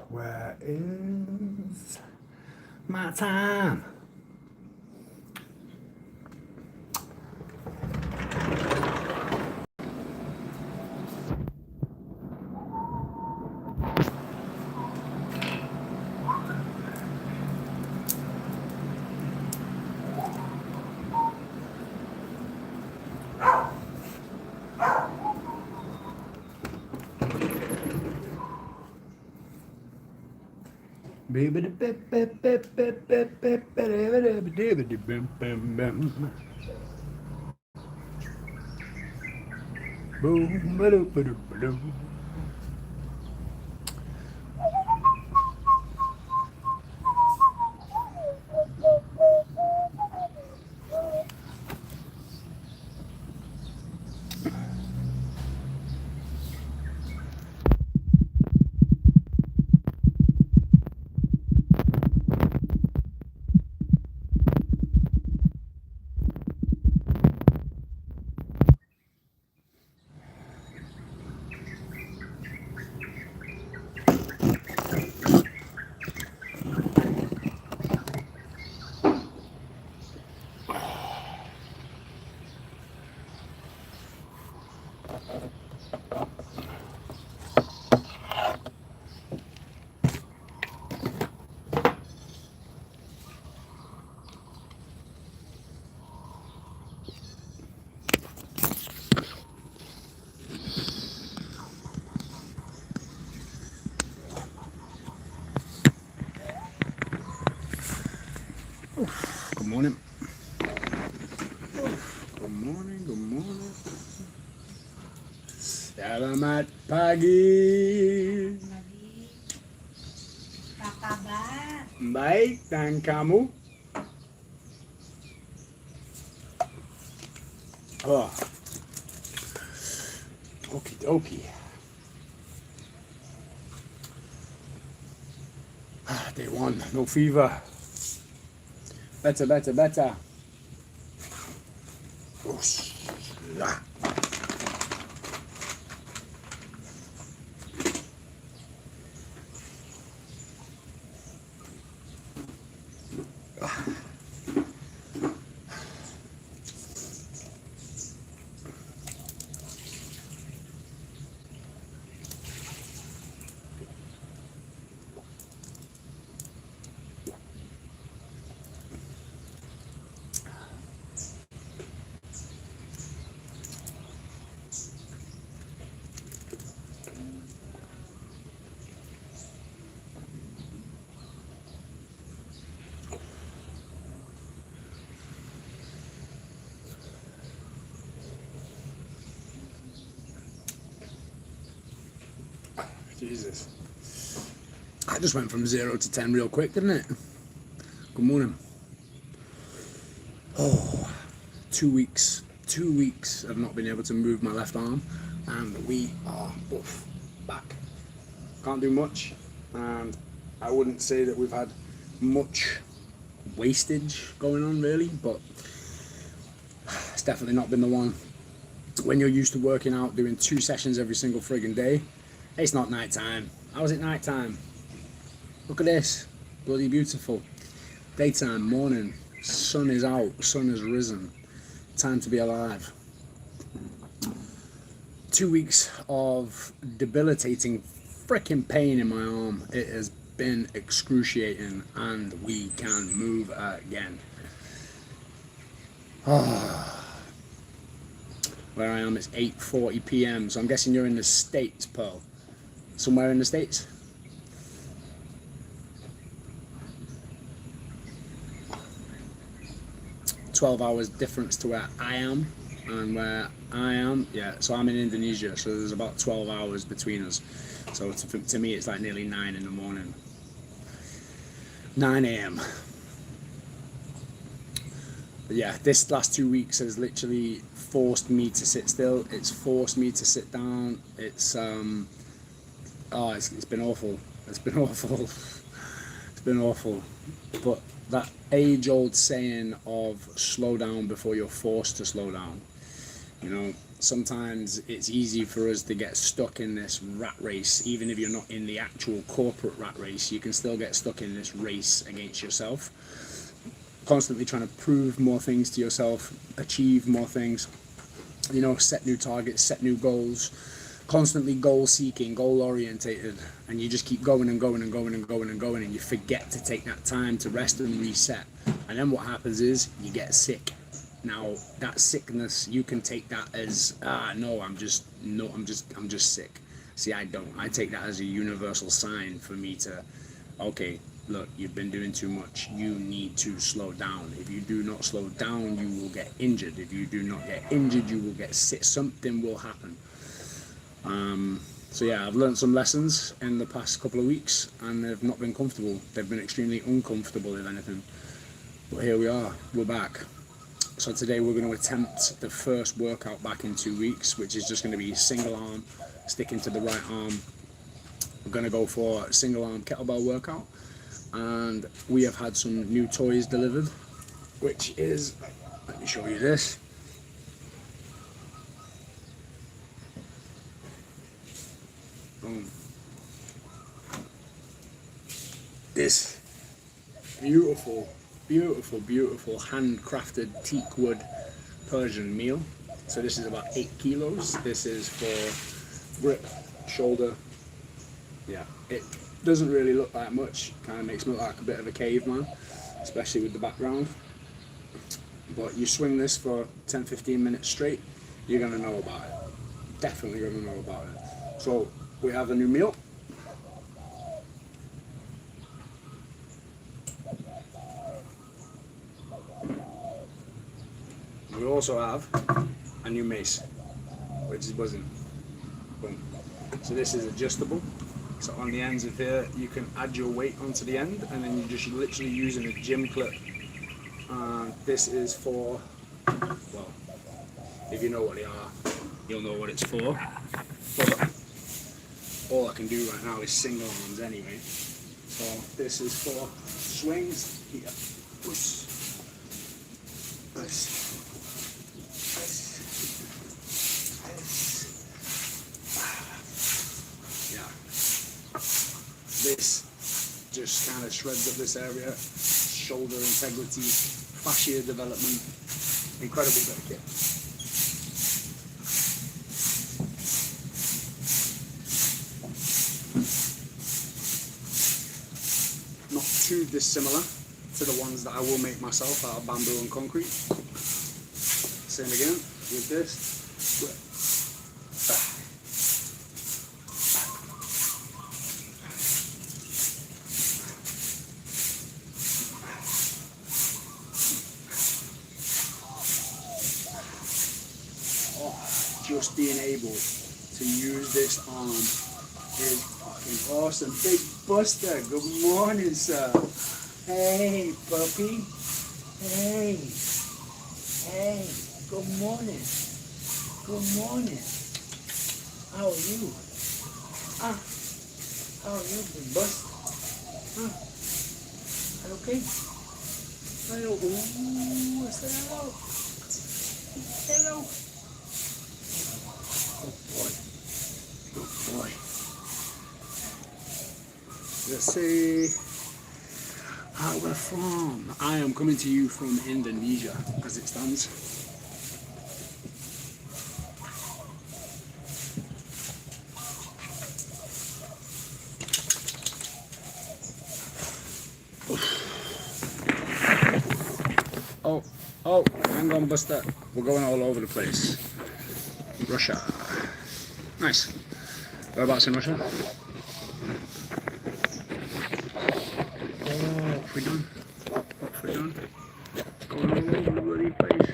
Where is my time? Boom, Good morning. Good morning, good morning. Selamat pagi. Apa kabar? Baik, dan kamu? Oh, okie dokie. Day one, no fever. Better. Oosh. Ah. Jesus. I just went from 0 to 10 real quick, didn't it? Good morning. Oh, 2 weeks. 2 weeks of not being able to move my left arm, and we are back. Can't do much, and I wouldn't say that we've had much wastage going on really, but it's definitely not been the one. When you're used to working out, doing 2 sessions every single friggin' day, it's not night time. How is it night time? Look at this, bloody beautiful. Daytime, morning, sun is out, sun has risen. Time to be alive. 2 weeks of debilitating freaking pain in my arm. It has been excruciating, and we can move again. Where I am, it's 8:40 p.m. So I'm guessing you're in the States, Pearl. Somewhere in the States? "12 hours difference to where I am and where I am." Yeah, so I'm in Indonesia, so there's about 12 hours between us. So to me, it's like nearly 9 in the morning. 9 a.m. But yeah, this last 2 weeks has literally forced me to sit still. It's forced me to sit down. It's been awful. It's been awful. It's been awful. But that age-old saying of slow down before you're forced to slow down. You know, sometimes it's easy for us to get stuck in this rat race. Even if you're not in the actual corporate rat race, you can still get stuck in this race against yourself, constantly trying to prove more things to yourself, achieve more things, you know, set new targets, set new goals, constantly goal seeking, goal orientated, and you just keep going and going and going and going and going, and you forget to take that time to rest and reset. And then what happens is you get sick. Now that sickness, you can take that as I'm just sick. See, I don't. I take that as a universal sign for me to, okay, look, you've been doing too much. You need to slow down. If you do not slow down, you will get injured. If you do not get injured, you will get sick. Something will happen. So yeah, I've learned some lessons in the past couple of weeks, and they've not been comfortable. They've been extremely uncomfortable, if anything. But here we are. We're back. So today we're going to attempt the first workout back in 2 weeks, which is just going to be single arm, sticking to the right arm. We're going to go for a single arm kettlebell workout, and we have had some new toys delivered, which is, let me show you this. Boom. This beautiful handcrafted teak wood Persian meal. So this is about 8 kilos. This is for grip, shoulder. Yeah, it doesn't really look like much. Kind of makes me look like a bit of a caveman, especially with the background. But you swing this for 10-15 minutes straight, you're gonna know about it. Definitely gonna know about it. So we have a new meal. We also have a new mace, which is buzzing. Boom. So this is adjustable. So on the ends of here, you can add your weight onto the end, and then you're just literally using a gym clip. This is for, well, if you know what they are, you'll know what it's for. But all I can do right now is single arms anyway. So this is for swings here. Push. Push. This just kind of shreds up this area, shoulder integrity, fascia development, incredible bit of kit. Not too dissimilar to the ones that I will make myself out of bamboo and concrete. Same again with this. Just being able to use this arm is fucking awesome. Big Buster, good morning, sir. Hey, puppy. Hey. Hey, good morning. Good morning. How are you? How are you, Big Buster? Are you okay? Hello. Ooh, say hello. Hello. Good boy. Let's see how we're from. I am coming to you from Indonesia as it stands. Oh, hang on, Buster. We're going all over the place. Russia. Nice. Whereabouts in Russia? Oh, what have we done? What have we done? Going all over the bloody place.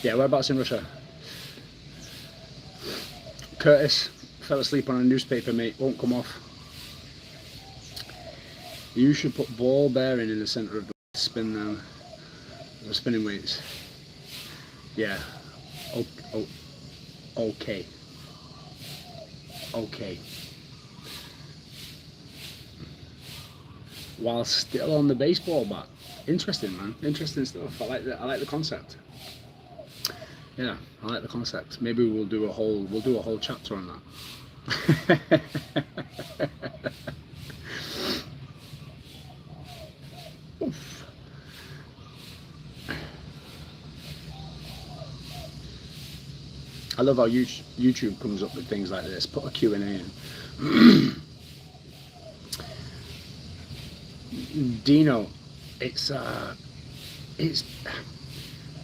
Yeah, whereabouts in Russia? Curtis fell asleep on a newspaper, mate. Won't come off. You should put ball bearing in the centre of the spin now. The spinning weights. Yeah. Okay. while still on the baseball bat. Interesting, man. Interesting stuff. I like the concept. Yeah, I like the concept. Maybe we'll do a whole chapter on that. Oof. I love how YouTube comes up with things like this. Put a Q&A in. Dino, it's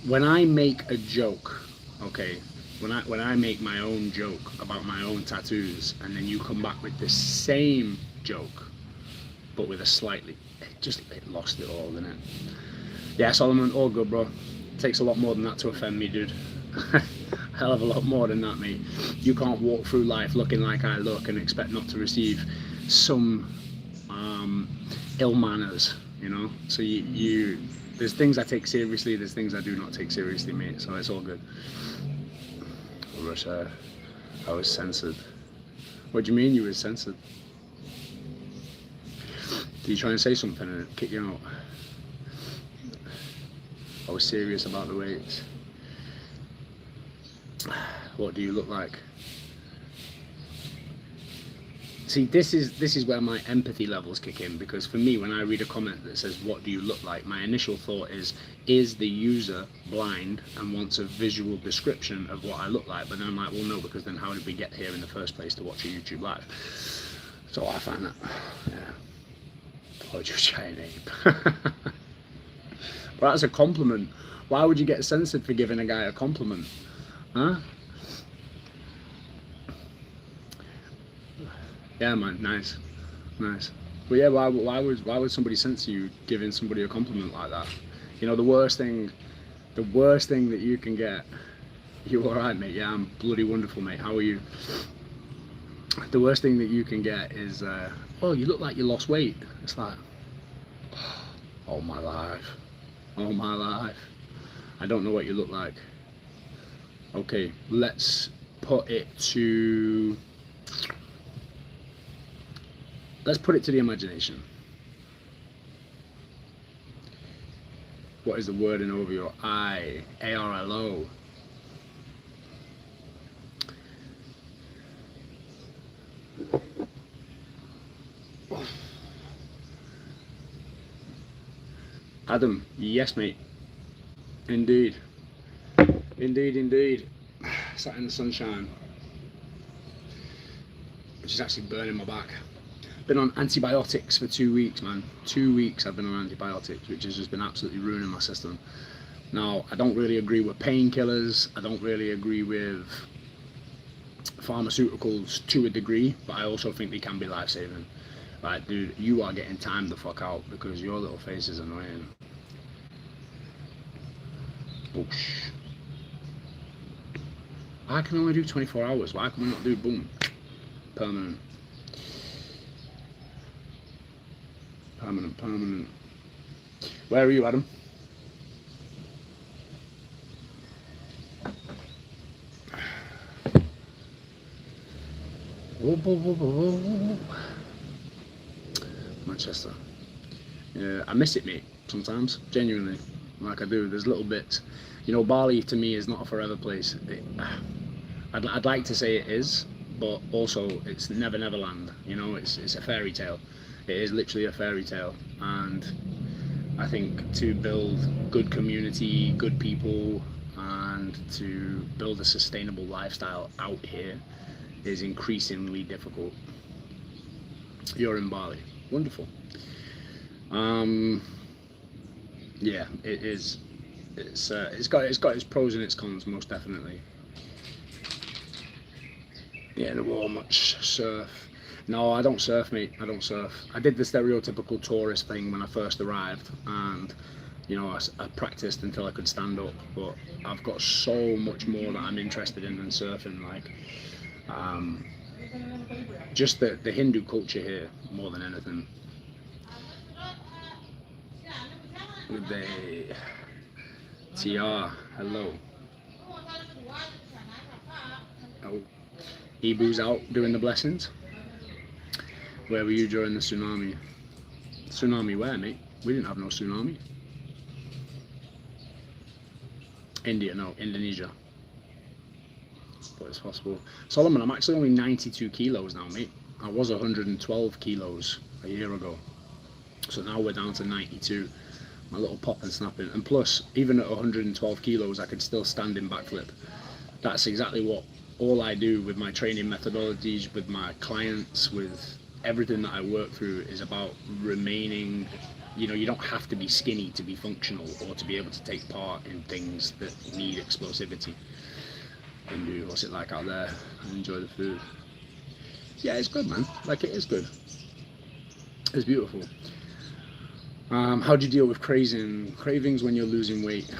when I make a joke, okay, when I make my own joke about my own tattoos, and then you come back with the same joke, but with a slightly, it lost it all, didn't it? Yeah, Solomon, all good, bro. Takes a lot more than that to offend me, dude. Hell of a lot more than that, mate. You can't walk through life looking like I look and expect not to receive some ill manners, you know. So you there's things I take seriously, there's things I do not take seriously, mate. So it's all good. Russia, I was censored. What do you mean you were censored? Did you try and say something and it kicked you out? I was serious about the weights. What do you look like? See, this is where my empathy levels kick in, because for me, when I read a comment that says, what do you look like? My initial thought is the user blind and wants a visual description of what I look like? But then I'm like, well, no, because then how did we get here in the first place to watch a YouTube live? So I find that, yeah. Oh, just giant ape. But that's a compliment. Why would you get censored for giving a guy a compliment? Huh? Yeah, man, nice. But yeah, why would somebody censor you giving somebody a compliment like that? You know, the worst thing that you can get. You alright, mate? Yeah, I'm bloody wonderful, mate. How are you? The worst thing that you can get is, oh, you look like you lost weight. It's like, oh my life. I don't know what you look like. Okay, let's put it to the imagination. What is the wording over your eye? ARLO. Adam, yes, mate. Indeed. Sat in the sunshine, which is actually burning my back. Been on antibiotics for 2 weeks, man. 2 weeks I've been on antibiotics, which has just been absolutely ruining my system. Now, I don't really agree with painkillers. I don't really agree with pharmaceuticals to a degree, but I also think they can be life-saving. Like, dude, you are getting timed the fuck out because your little face is annoying. Boosh. I can only do 24 hours. Why can we not do boom? Permanent. Where are you, Adam? Manchester. Yeah, I miss it, mate, sometimes, genuinely. Like I do. There's little bits. You know, Bali to me is not a forever place. I'd like to say it is, but also it's never land. You know, it's a fairy tale. It is literally a fairy tale, and I think to build good community, good people, and to build a sustainable lifestyle out here is increasingly difficult. You're in Bali. Wonderful. Yeah, it is. It's got its pros and its cons, most definitely. Yeah, there were much surf. No, I don't surf, mate. I don't surf. I did the stereotypical tourist thing when I first arrived, and you know, I practiced until I could stand up. But I've got so much more that I'm interested in than surfing. Like, just the Hindu culture here more than anything. With the TR, hello. Oh, Ibu's out doing the blessings. Where were you during the tsunami? Tsunami where, mate? We didn't have no tsunami. India, no, Indonesia. But it's possible. Solomon, I'm actually only 92 kilos now, mate. I was 112 kilos a year ago. So now we're down to 92. My little pop and snapping. And plus, even at 112 kilos, I could still stand in backflip. That's exactly what all I do with my training methodologies, with my clients, with everything that I work through is about remaining. You know, you don't have to be skinny to be functional or to be able to take part in things that need explosivity. And do what's it like out there and enjoy the food. Yeah, it's good, man. Like, it is good. It's beautiful. How do you deal with cravings when you're losing weight?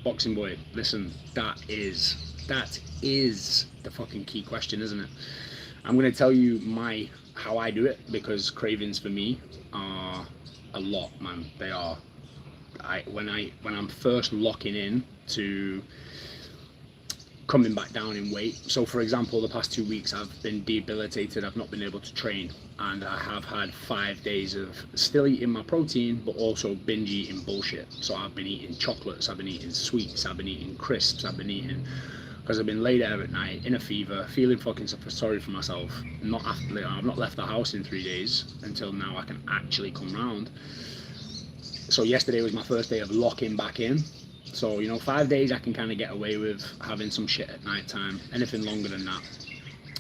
Boxing boy, listen, that is the fucking key question, isn't it? I'm gonna tell you how I do it, because cravings for me are a lot, man. They are. When I'm first locking in to coming back down in weight. So for example, the past 2 weeks I've been debilitated. I've not been able to train, and I have had 5 days of still eating my protein but also binge eating bullshit. So I've been eating chocolates, I've been eating sweets, I've been eating crisps, I've been eating, because I've been laid out at night in a fever, feeling fucking sorry for myself. I've not left the house in 3 days until now I can actually come round. So yesterday was my first day of locking back in. So, you know, 5 days I can kind of get away with having some shit at night time. Anything longer than that,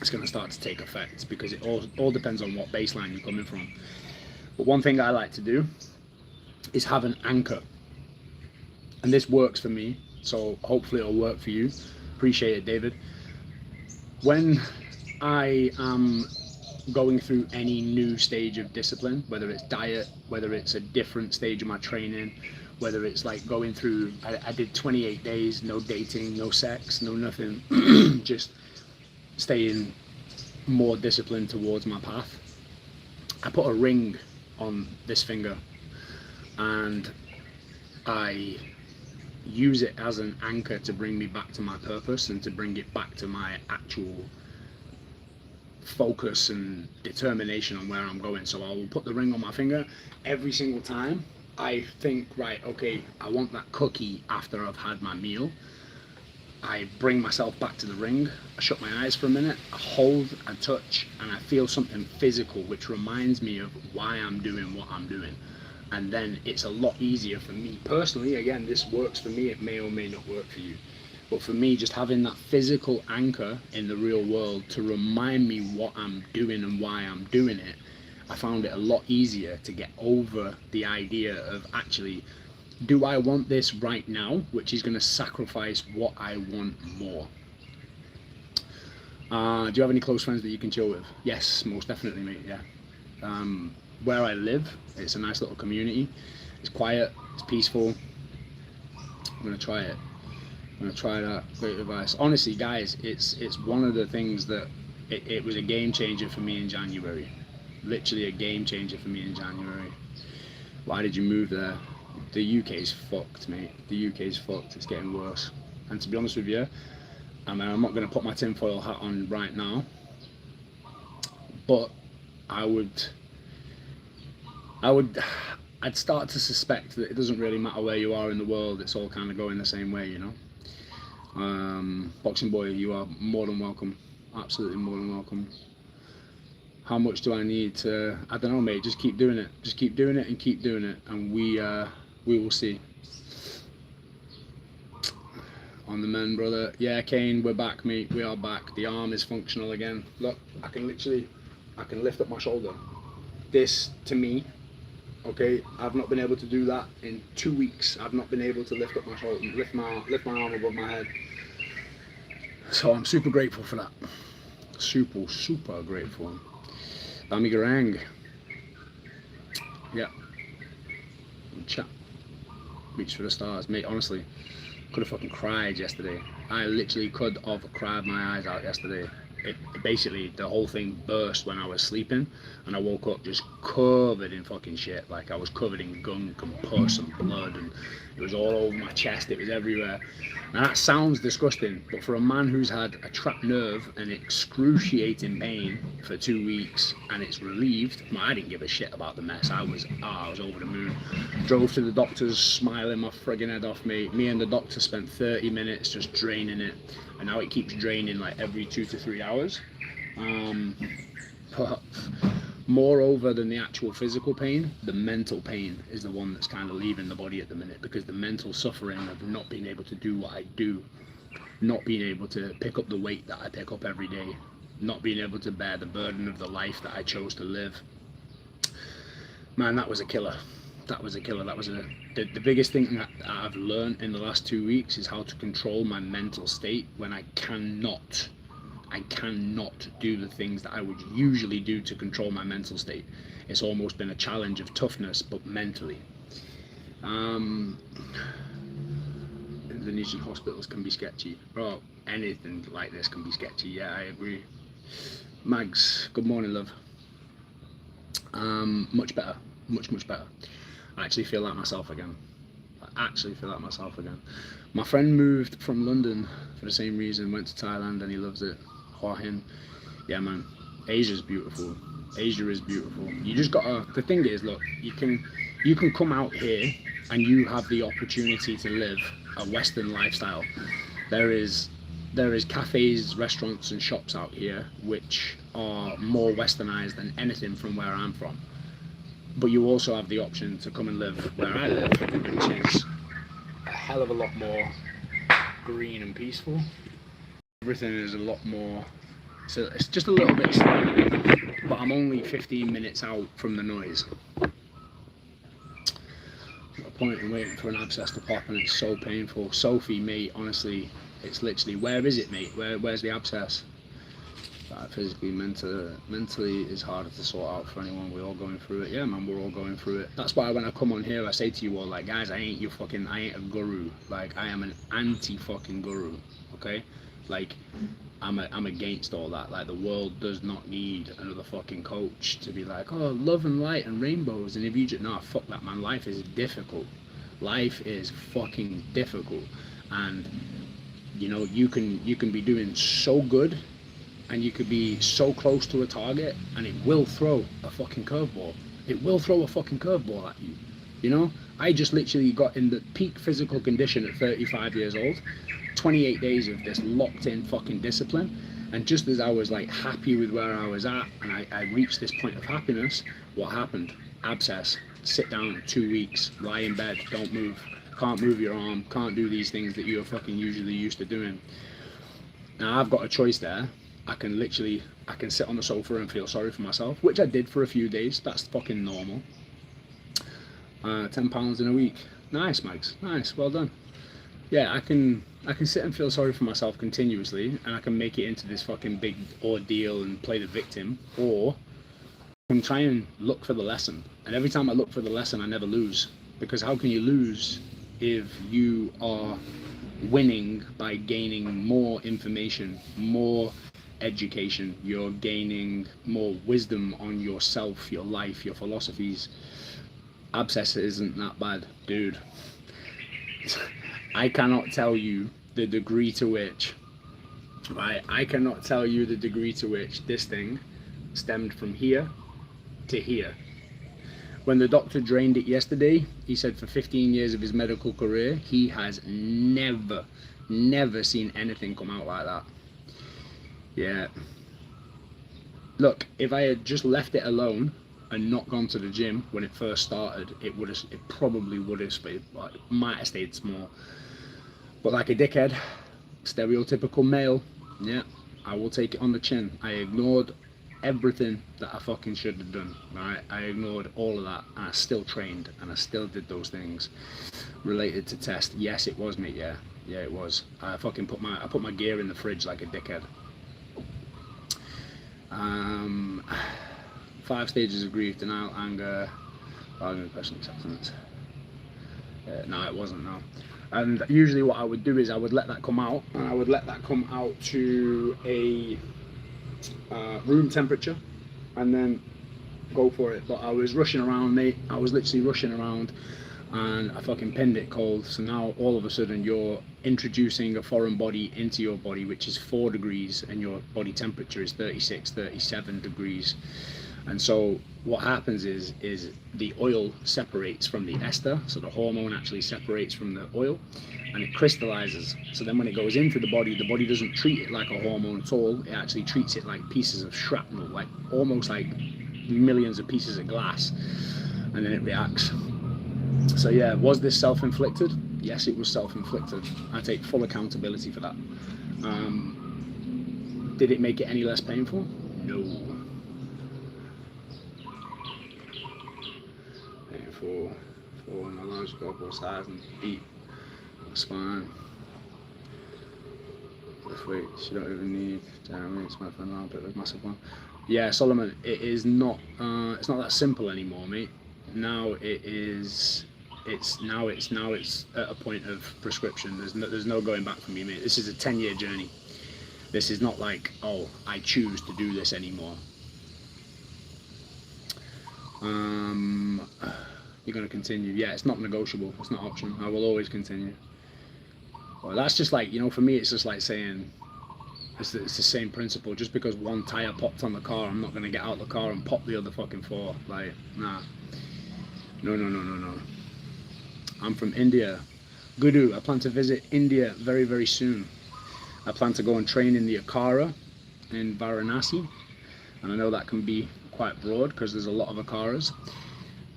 it's going to start to take effect, because it all depends on what baseline you're coming from. But one thing I like to do is have an anchor. And this works for me, so hopefully it'll work for you. Appreciate it, David. When I am going through any new stage of discipline, whether it's diet, whether it's a different stage of my training, whether it's like going through, I did 28 days, no dating, no sex, no nothing, just staying more disciplined towards my path. I put a ring on this finger and I use it as an anchor to bring me back to my purpose and to bring it back to my actual focus and determination on where I'm going. So I will put the ring on my finger every single time I think, right, okay, I want that cookie after I've had my meal. I bring myself back to the ring, I shut my eyes for a minute, I hold, I touch, and I feel something physical which reminds me of why I'm doing what I'm doing. And then it's a lot easier for me personally. Again, this works for me, it may or may not work for you. But for me, just having that physical anchor in the real world to remind me what I'm doing and why I'm doing it, I found it a lot easier to get over the idea of actually, do I want this right now, which is going to sacrifice what I want more. Do you have any close friends that you can chill with? Yes, most definitely, mate, yeah. Where I live, it's a nice little community. It's quiet, it's peaceful. I'm going to try it. I'm going to try that. Great advice. Honestly, guys, it's one of the things that it was a game changer for me in January. Literally a game changer for me in January. Why did you move there? The UK's fucked, mate. The UK's fucked. It's getting worse. And to be honest with you, I mean, I'm not going to put my tinfoil hat on right now, but I'd start to suspect that it doesn't really matter where you are in the world. It's all kind of going the same way, you know. Boxing boy, you are more than welcome. Absolutely more than welcome. How much do I need to, I don't know, mate, just keep doing it. Just keep doing it and keep doing it, and we will see. On the men, brother. Yeah, Kane, we're back, mate. We are back. The arm is functional again. Look, I can lift up my shoulder. This, to me, okay, I've not been able to do that in 2 weeks. I've not been able to lift up my shoulder, lift my arm above my head. So I'm super grateful for that. Super grateful. Bami Garang. Yeah. Chat. Reach for the stars. Mate, honestly, could have fucking cried yesterday. I literally could have cried my eyes out yesterday. basically the whole thing burst when I was sleeping, and I woke up just covered in fucking shit. Like I was covered in gunk and pus and blood, and it was all over my chest. It was everywhere. Now that sounds disgusting, but for a man who's had a trapped nerve and excruciating pain for 2 weeks and it's relieved, well, I didn't give a shit about the mess. I was over the moon. Drove to the doctors, smiling my friggin' head off me. Me and the doctor spent 30 minutes just draining it, and now it keeps draining like every 2 to 3 hours. But moreover than the actual physical pain, the mental pain is the one that's kind of leaving the body at the minute, because the mental suffering of not being able to do what I do, not being able to pick up the weight that I pick up every day, not being able to bear the burden of the life that I chose to live. Man, that was a killer. That was a killer. That was the biggest thing that I've learned in the last 2 weeks is how to control my mental state when I cannot do the things that I would usually do to control my mental state. It's almost been a challenge of toughness, but mentally. Indonesian hospitals can be sketchy. Bro, anything like this can be sketchy. Yeah, I agree. Mags, good morning, love. Much better. Much better. I actually feel like myself again. My friend moved from London for the same reason, went to Thailand and he loves it. Hua Hin. Yeah, man. Asia's beautiful. Asia is beautiful. You just gotta, the thing is, look, you can come out here and you have the opportunity to live a Western lifestyle. There is cafes, restaurants and shops out here which are more westernized than anything from where I'm from. But you also have the option to come and live where I live, which is a hell of a lot more green and peaceful. Everything is a lot more, so it's just a little bit slow, but I'm only 15 minutes out from the noise. No point in waiting for an abscess to pop, and it's so painful. Sophie, mate, honestly, it's literally, where is it, mate? Where's the abscess? Physically, mentally is harder to sort out for anyone. We're all going through it. Yeah, man, we're all going through it. That's why when I come on here, I say to you all, like, guys, I ain't a guru. Like, I am an anti-fucking guru, okay? Like, I'm against all that. Like, the world does not need another fucking coach to be like, oh, love and light and rainbows. And if you just, nah, fuck that, man. Life is difficult. Life is fucking difficult. And, you know, you can be doing so good, and you could be so close to a target, and it will throw a fucking curveball. It will throw a fucking curveball at you. You know, I just literally got in the peak physical condition at 35 years old, 28 days of this locked in fucking discipline, and just as I was like happy with where I was at, and I reached this point of happiness, what happened? Abscess, sit down 2 weeks, lie in bed, don't move, can't move your arm, can't do these things that you're fucking usually used to doing. Now I've got a choice there. I can sit on the sofa and feel sorry for myself, which I did for a few days. That's fucking normal. £10 in a week. Nice, Mags. Nice. Well done. Yeah, I can sit and feel sorry for myself continuously, and I can make it into this fucking big ordeal and play the victim, or I can try and look for the lesson. And every time I look for the lesson, I never lose, because how can you lose if you are winning by gaining more information, more education? You're gaining more wisdom on yourself, your life, your philosophies. Abscess isn't that bad, dude. I cannot tell you the degree to which, right? I cannot tell you the degree to which this thing stemmed from here to here. When the doctor drained it yesterday, he said for 15 years of his medical career, he has never seen anything come out like that. Yeah. Look, if I had just left it alone and not gone to the gym when it first started, it probably would have stayed, like, might have stayed small. But like a dickhead, stereotypical male, yeah, I will take it on the chin. I ignored everything that I fucking should have done, right? I ignored all of that, and I still trained, and I still did those things related to test. Yes, it was, mate. Yeah, it was. I fucking put my gear in the fridge like a dickhead. 5 stages of grief: denial, anger, bargaining, depression, acceptance. No, it wasn't, no. And usually what I would do is I would let that come out, and I would let that come out to a room temperature, and then go for it. But I was rushing around, mate. I was literally rushing around, and I fucking pinned it cold. So now all of a sudden you're introducing a foreign body into your body, which is 4 degrees, and your body temperature is 36, 37 degrees. And so what happens is the oil separates from the ester, so the hormone actually separates from the oil, and it crystallizes. So then when it goes into the body doesn't treat it like a hormone at all. It actually treats it like pieces of shrapnel, like almost like millions of pieces of glass, and then it reacts. So yeah, was this self-inflicted? Yes, it was self-inflicted. I take full accountability for that. Did it make it any less painful? No. Painful for neurological both sides and deep spine. Lift weights you don't even need. Damn, it's my friend armpit with massive one. Yeah, Solomon, it is not. It's not that simple anymore, mate. Now it is. It's at a point of prescription. There's no going back for me, mate. This is a 10-year journey. This is not like, oh, I choose to do this anymore. You're going to continue. Yeah, it's not negotiable. It's not optional. I will always continue. Well, that's just like, you know, for me, it's just like saying, it's the same principle. Just because one tire popped on the car, I'm not going to get out the car and pop the other fucking 4. Like, nah. No. I'm from India. Guru, I plan to visit India very, very soon. I plan to go and train in the Akara in Varanasi. And I know that can be quite broad because there's a lot of Akaras.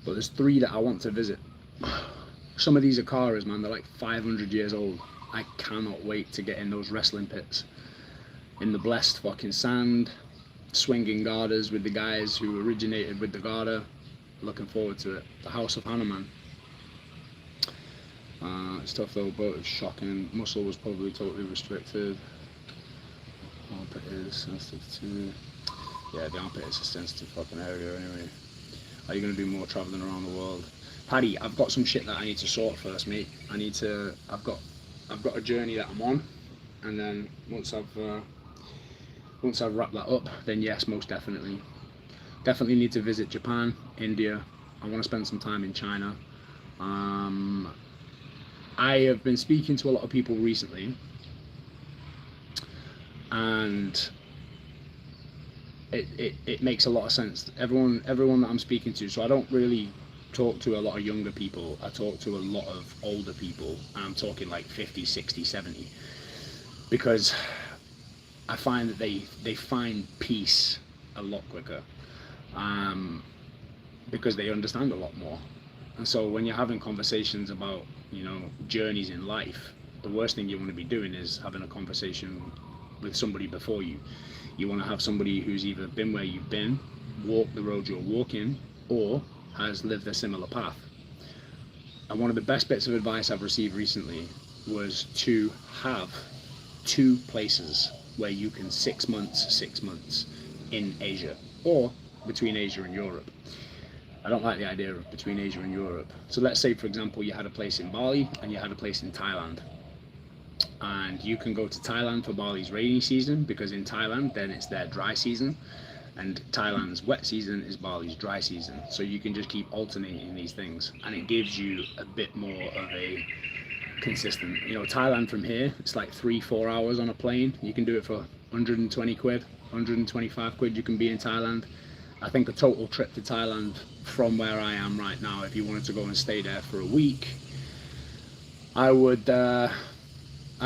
But there's 3 that I want to visit. Some of these Akaras, man, they're like 500 years old. I cannot wait to get in those wrestling pits. In the blessed fucking sand, swinging garters with the guys who originated with the garter. Looking forward to it. The House of Hanuman. It's tough though, boat is shocking. Muscle was probably totally restricted. Armpit is sensitive to... Yeah, the armpit is a sensitive fucking area anyway. Are you going to do more travelling around the world? Paddy, I've got some shit that I need to sort first, mate. I've got a journey that I'm on, and then once I've wrapped that up, then yes, most definitely. Definitely need to visit Japan, India. I want to spend some time in China. I have been speaking to a lot of people recently, and it makes a lot of sense. Everyone that I'm speaking to, so I don't really talk to a lot of younger people. I talk to a lot of older people, and I'm talking like 50, 60, 70, because I find that they find peace a lot quicker, because they understand a lot more. And so when you're having conversations about, you know, journeys in life, the worst thing you want to be doing is having a conversation with somebody before you. You want to have somebody who's either been where you've been, walked the road you're walking, or has lived a similar path. And one of the best bits of advice I've received recently was to have 2 places where you can 6 months in Asia, or between Asia and Europe. I don't like the idea of between Asia and Europe. So let's say, for example, you had a place in Bali and you had a place in Thailand. And you can go to Thailand for Bali's rainy season, because in Thailand, then it's their dry season. And Thailand's wet season is Bali's dry season. So you can just keep alternating these things. And it gives you a bit more of a consistent, you know, Thailand from here, it's like 3-4 hours on a plane. You can do it for 120 quid, 125 quid. You can be in Thailand. I think a total trip to Thailand from where I am right now, if you wanted to go and stay there for a week, I'd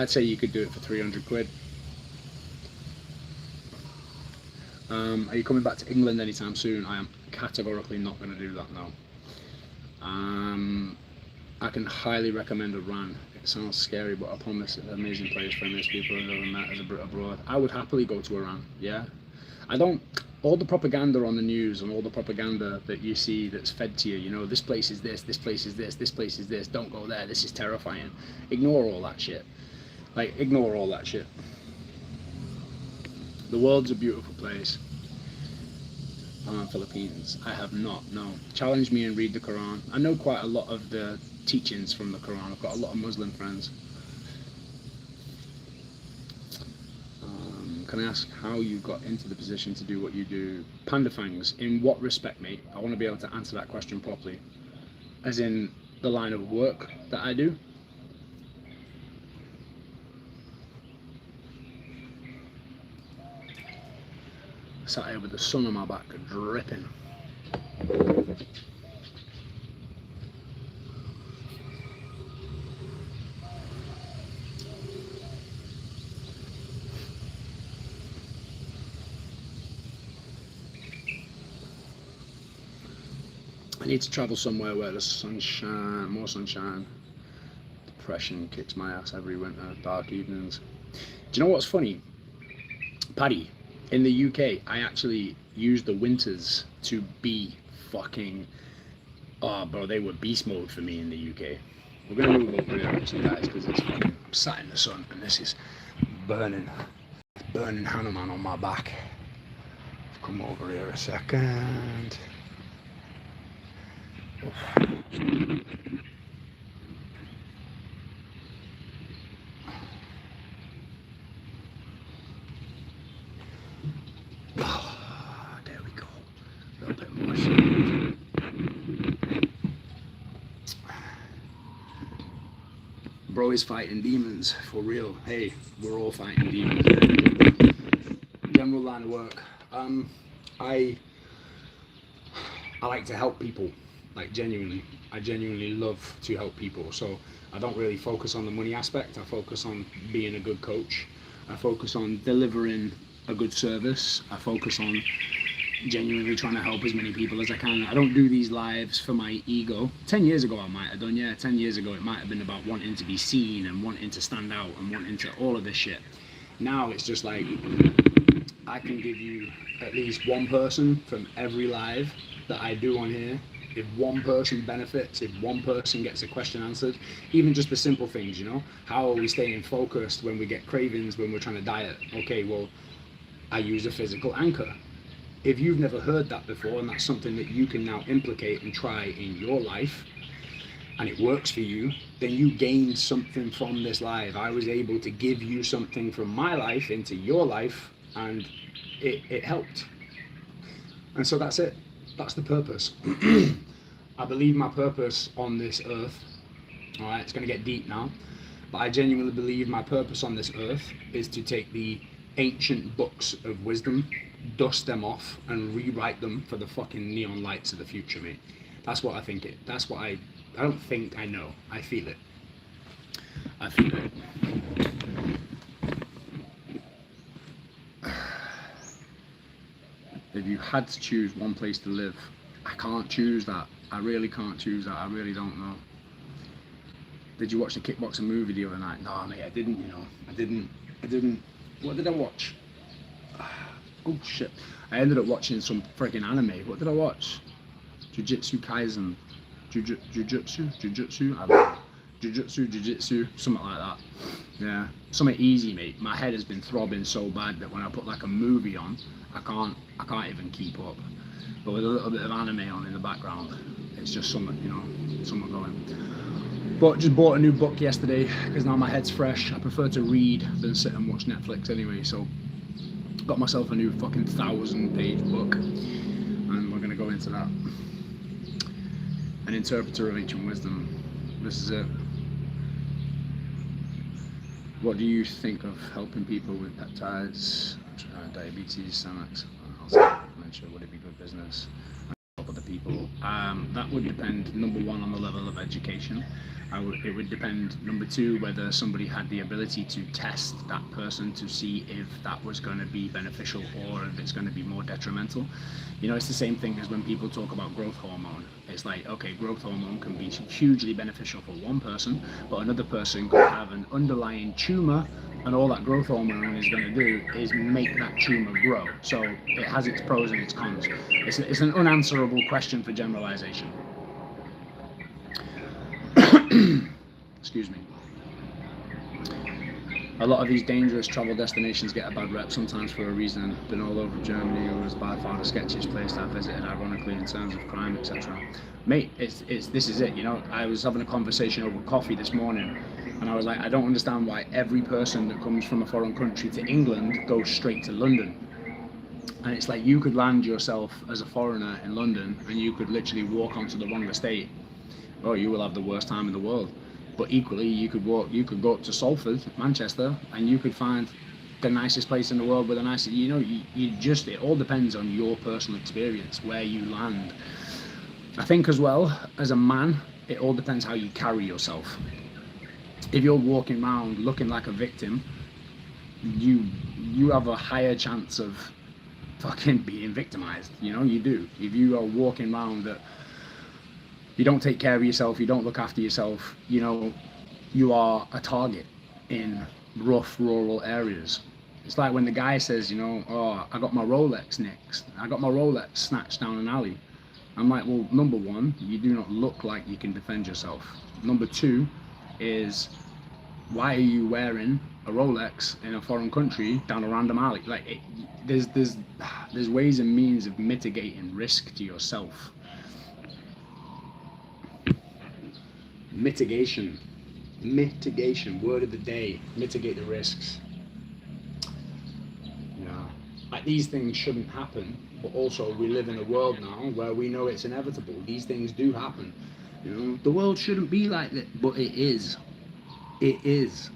say you could do it for 300 quid. Are you coming back to England anytime soon? I am categorically not going to do that now. I can highly recommend Iran. It sounds scary, but I promise it's an amazing place, friendliest people I've ever met as a Brit abroad. I would happily go to Iran, yeah. All the propaganda on the news and all the propaganda that you see that's fed to you, you know, this place is this, this place is this, this place is this, don't go there, this is terrifying. Ignore all that shit. Like, ignore all that shit. The world's a beautiful place. Philippines. I have not, no. Challenge me and read the Quran. I know quite a lot of the teachings from the Quran. I've got a lot of Muslim friends. can I ask how you got into the position to do what you do? Panda Fangs, in what respect, mate? I want to be able to answer that question properly. As in the line of work that I do? Sat here with the sun on my back, dripping. I need to travel somewhere where there's sunshine, more sunshine. Depression kicks my ass every winter, dark evenings. Do you know what's funny? Paddy, in the UK, I actually used the winters to be fucking... Oh, bro, they were beast mode for me in the UK. We're going to move over here, actually, guys, because it's fucking sat in the sun, and this is burning Hanuman on my back. Come over here a second. Oh, there we go. A little bit more. Bro is fighting demons for real. Hey, we're all fighting demons. General line of work. I like to help people. Like genuinely, I genuinely love to help people. So I don't really focus on the money aspect. I focus on being a good coach. I focus on delivering a good service. I focus on genuinely trying to help as many people as I can. I don't do these lives for my ego. 10 years ago I might have done, yeah. 10 years ago it might have been about wanting to be seen and wanting to stand out and wanting to all of this shit. Now it's just like, I can give you at least one person from every live that I do on here. If one person benefits, if one person gets a question answered, even just the simple things, you know, how are we staying focused when we get cravings, when we're trying to diet? Okay, well, I use a physical anchor. If you've never heard that before, and that's something that you can now implicate and try in your life, and it works for you, then you gained something from this live. I was able to give you something from my life into your life, and it helped. And so that's it. That's the purpose. I believe my purpose on this earth, all right, it's going to get deep now, but I genuinely believe my purpose on this earth is to take the ancient books of wisdom, dust them off, and rewrite them for the fucking neon lights of the future, mate. That's what I think it. That's what I don't think, I know. I feel it. I feel it. If you had to choose one place to live, I can't choose that. I really can't choose that. I really don't know. Did you watch the kickboxing movie the other night? No, mate, I didn't, you know. I didn't. What did I watch? Oh, shit. I ended up watching some freaking anime. What did I watch? Jujutsu Kaisen. Jujutsu? I don't know. Jujutsu, something like that. Yeah, something easy, mate. My head has been throbbing so bad that when I put like a movie on, I can't even keep up. But with a little bit of anime on in the background, it's just something, you know, something going. But just bought a new book yesterday because now my head's fresh. I prefer to read than sit and watch Netflix anyway. So got myself a new fucking 1,000-page book, and we're gonna go into that. An interpreter of ancient wisdom. This is it. What do you think of helping people with peptides, diabetes, stomachs? Mention, would it be good business? Help other people. That would depend, number one, on the level of education. It would depend, number two, whether somebody had the ability to test that person to see if that was going to be beneficial or if it's going to be more detrimental. You know, it's the same thing as when people talk about growth hormone. It's like, okay, growth hormone can be hugely beneficial for one person, but another person could have an underlying tumor, and all that growth hormone is going to do is make that tumor grow. So it has its pros and its cons. It's an unanswerable question for generalization. Excuse me. A lot of these dangerous travel destinations get a bad rep sometimes for a reason. Been all over Germany. It was by far the sketchiest place I visited, ironically, in terms of crime, etc. Mate, this is it. You know, I was having a conversation over coffee this morning, and I was like, I don't understand why every person that comes from a foreign country to England goes straight to London. And it's like, you could land yourself as a foreigner in London, and you could literally walk onto the wrong estate. Oh, you will have the worst time in the world. But equally, you could go up to Salford, Manchester, and you could find the nicest place in the world with a nice, you know, it all depends on your personal experience, where you land. I think as well, as a man, it all depends how you carry yourself. If you're walking around looking like a victim, you have a higher chance of fucking being victimized, you know, you do. If you are walking around that you don't take care of yourself, you don't look after yourself, you know, you are a target in rough rural areas. It's like when the guy says, you know, oh, I got my Rolex nicked, I got my Rolex snatched down an alley. I'm like, well, number one, you do not look like you can defend yourself. Number two is, why are you wearing a Rolex in a foreign country down a random alley? Like, there's ways and means of mitigating risk to yourself. Mitigation, word of the day. Mitigate the risks. Yeah, like, these things shouldn't happen, but also we live in a world now where we know it's inevitable. These things do happen. You know, the world shouldn't be like that, but it is. It is.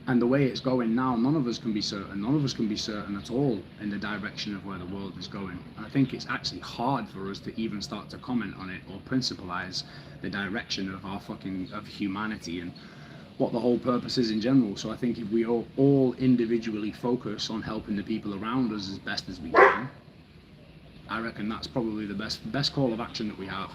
And the way it's going now, none of us can be certain. None of us can be certain at all in the direction of where the world is going. And I think it's actually hard for us to even start to comment on it or principalize the direction of of humanity and what the whole purpose is in general. So I think if we all individually focus on helping the people around us as best as we can, I reckon that's probably the best call of action that we have.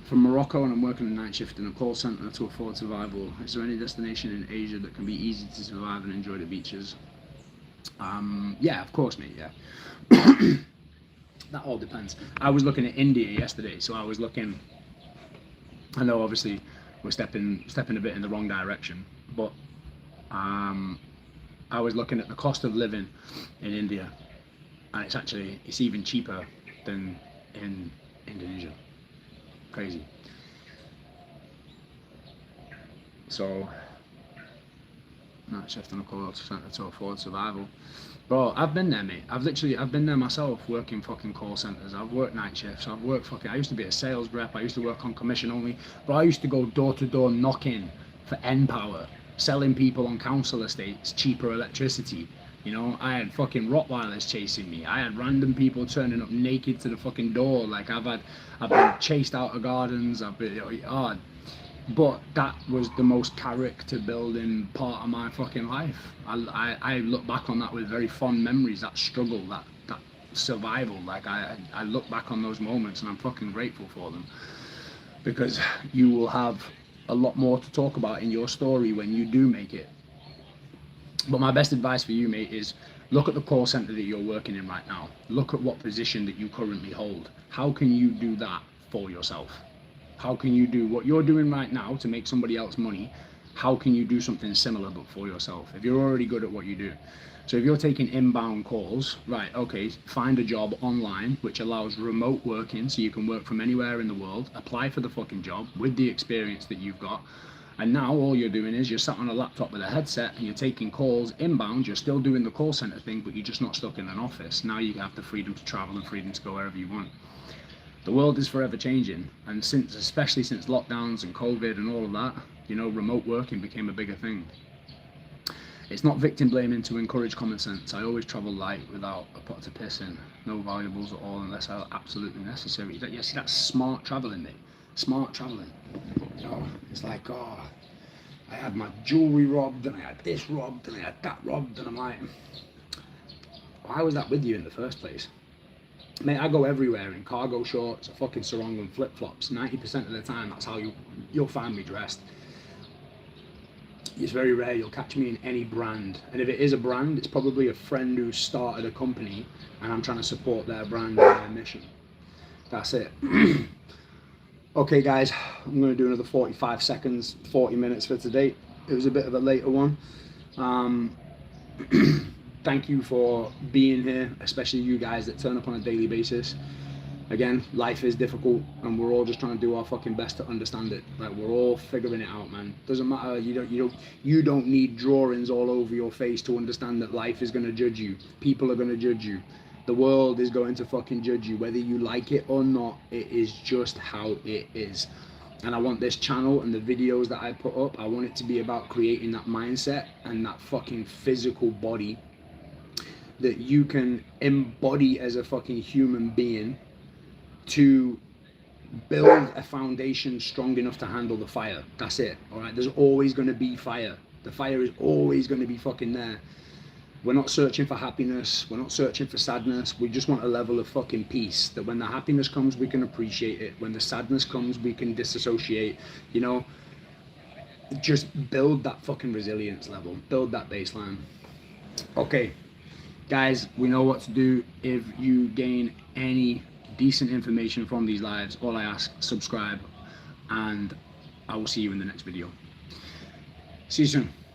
From Morocco, and I'm working a night shift in a call centre to afford survival. Is there any destination in Asia that can be easy to survive and enjoy the beaches? Yeah, of course, mate, yeah. That all depends. I was looking at India yesterday, so I was looking, I know obviously we're stepping a bit in the wrong direction, but I was looking at the cost of living in India, and it's even cheaper than in Indonesia. Crazy. So, night shift on a call centre to afford survival. Bro, I've been there, mate. I've been there myself, working fucking call centres. I've worked night shifts. I used to be a sales rep. I used to work on commission only. But I used to go door to door knocking for N-Power, selling people on council estates cheaper electricity. You know, I had fucking Rottweilers chasing me. I had random people turning up naked to the fucking door. Like, I've been chased out of gardens. But that was the most character building part of my fucking life. I look back on that with very fond memories. That struggle, that survival. Like, I look back on those moments and I'm fucking grateful for them, because you will have a lot more to talk about in your story when you do make it. But my best advice for you, mate, is look at the call centre that you're working in right now. Look at what position that you currently hold. How can you do that for yourself? How can you do what you're doing right now to make somebody else money? How can you do something similar but for yourself, if you're already good at what you do? So if you're taking inbound calls, right, okay, find a job online which allows remote working, so you can work from anywhere in the world. Apply for the fucking job with the experience that you've got. And now all you're doing is you're sat on a laptop with a headset and you're taking calls inbound. You're still doing the call center thing, but you're just not stuck in an office. Now you have the freedom to travel and freedom to go wherever you want. The world is forever changing, and especially since lockdowns and COVID and all of that, you know, remote working became a bigger thing. It's not victim blaming to encourage common sense. I always travel light without a pot to piss in. No valuables at all unless absolutely necessary. Yes, that's smart traveling, mate. Smart traveling. You know, it's like, oh, I had my jewelry robbed, and I had this robbed, and I had that robbed, and I'm like, why was that with you in the first place? Mate, I go everywhere in cargo shorts, a fucking sarong and flip-flops. 90% of the time, that's how you'll find me dressed. It's very rare you'll catch me in any brand, and if it is a brand, it's probably a friend who started a company, and I'm trying to support their brand and their mission. That's it. Okay guys, I'm going to do another 45 seconds, 40 minutes for today. It was a bit of a later one. Thank you for being here, especially you guys that turn up on a daily basis. Again, life is difficult, and we're all just trying to do our fucking best to understand it. Like, we're all figuring it out, man. Doesn't matter. You don't need drawings all over your face to understand that life is gonna judge you. People are gonna judge you. The world is going to fucking judge you, whether you like it or not. It is just how it is. And I want this channel and the videos that I put up, I want it to be about creating that mindset and that fucking physical body that you can embody as a fucking human being to build a foundation strong enough to handle the fire. That's it. All right, there's always going to be fire. The fire is always going to be fucking there. We're not searching for happiness, we're not searching for sadness. We just want a level of fucking peace, that when the happiness comes we can appreciate it, when the sadness comes we can disassociate. You know, just build that fucking resilience level, build that baseline. Okay guys, we know what to do. If you gain any decent information from these lives, all I ask, subscribe, and I will see you in the next video. See you soon.